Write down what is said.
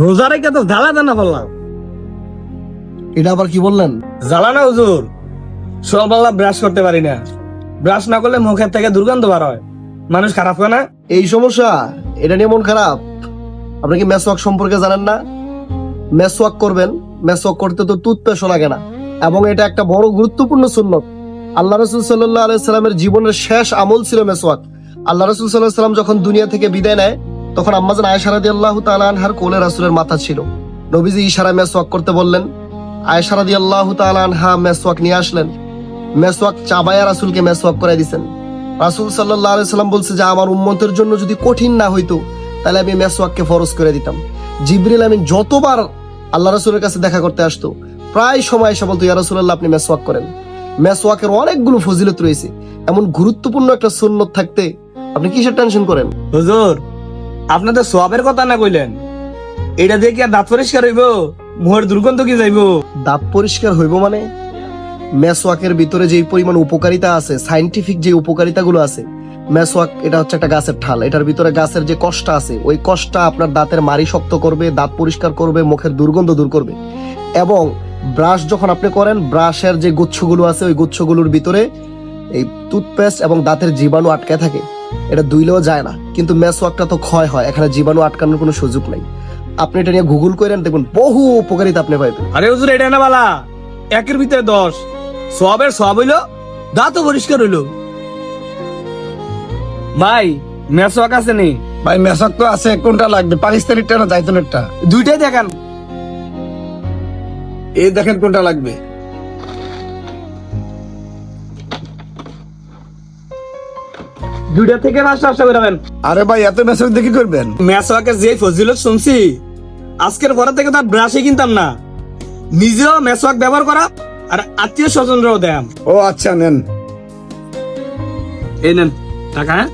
রোজা রেখে তো জ্বালা দানা বললাম। এটা আবার কি বললেন? জ্বালা না হুজুর, সকালবেলা ব্রাশ করতে পারি না। ব্রাশ না করলে মুখের থেকে দুর্গন্ধ বার হয়, মানুষ খারাপ হয় না? এই সমস্যা, এটা নিয়ে মন খারাপ? আপনি কি মেসওয়াক সম্পর্কে জানেন না? মেসওয়াক করবেন, মেসওয়াক করতে তো টুথপেস্টও লাগে না, এবং এটা একটা বড় গুরুত্বপূর্ণ সুন্নত। আল্লাহ রাসূল সাল্লাল্লাহু আলাইহি সাল্লামের জীবনের শেষ আমল ছিল মেসওয়াক। আল্লাহ রাসূল সাল্লাল্লাহু আলাইহি সাল্লাম যখন দুনিয়া থেকে বিদায় নেয়, তখন আম্মাজান আয়েশা রাদিয়াল্লাহু তাআলা আনহার কোলে রাসূলের মাথা ছিল। নবীজি ইশারায় মেসওয়াক করতে বললেন, আয়েশা রাদিয়াল্লাহু তাআলা আনহা মেসওয়াক নিয়ে আসলেন। মেসওয়াক চাবায়া রাসূলকে মেসওয়াক করে দিয়েছেন। রাসূল সাল্লাল্লাহু আলাইহি সাল্লাম বলছে যে আমার উম্মতের জন্য যদি কঠিন না হইতো তাহলে আমি মেসওয়াককে ফরজ করে দিতাম। জিবরিল আমিন যতবার আল্লাহ রাসূলের কাছে দেখা করতে আসতো, প্রায় সময় এসে বলতো, ইয়া রাসূলুল্লাহ আপনি মেসওয়াক করেন। মেসওয়াকের অনেকগুলো ফজিলত রয়েছে, এমন গুরুত্বপূর্ণ একটা সুন্নত থাকতে আপনি কিসের টেনশন করেন? হুজুর, আপনাদের সোয়াবের কথা না কইলেন, এটা দিয়ে কি আর দাঁত পরিষ্কার হইব? মুখের দুর্গন্ধ কি যাইব? দাঁত পরিষ্কার হইব মানে? মেসওয়াকের ভিতরে যে পরিমাণ উপকারিতা আছে, সাইন্টিফিক যে উপকারিতাগুলো আছে, মেসওয়াক এটা হচ্ছে একটা গাছের ঠাল, এটার ভিতরে গাছের যে কষ্ট আছে, ওই কষ্টটা আপনার দাঁতের মাড়ি শক্ত করবে, দাঁত পরিষ্কার করবে, মুখের দুর্গন্ধ দূর করবে। এবং ব্রাশ যখন আপনি করেন, ব্রাশের যে গুচ্ছগুলো আছে, ওই গুচ্ছগুলোর ভিতরে এই টুথপেস্ট এবং দাঁতের জীবাণু আটকে থাকে, এটা ধুইলেও যায় না। কিন্তু মেসওয়াকটা তো ক্ষয় হয়, এখানে জীবাণু আটকানোর কোনো সুযোগ নাই। আপনি এটা নিয়ে গুগল করেন, দেখুন বহু উপকারিতা আপনি পাইবেন। আরে হুজুর, এটা না বালা, একের ভিতরে 10। সোয়াবের সোয়াব হইলো, দাঁতও পরিষ্কার হইলো। ভাই, মেসওয়াক আছে নি? ভাই মেসক তো আছে, কোনটা লাগবে, পাকিস্তানিটা না জাইতুনেরটা? দুইটাই দেখান। এই দেখেন কোনটা লাগবে। দুইটা থেকে নাস্তা বেরাবেন। আরে ভাই এত মেসক দেখি করবেন? মেসওয়াকের যে ফজিলত শুনছি, আজকের পরে থেকে তার ব্রাশই কিনতাম না, নিজেও মেসওয়াক ব্যবহার করা আর আত্মীয় স্বজনরাও দেন। ও আচ্ছা, নেন। এই নেন টাকা। হ্যাঁ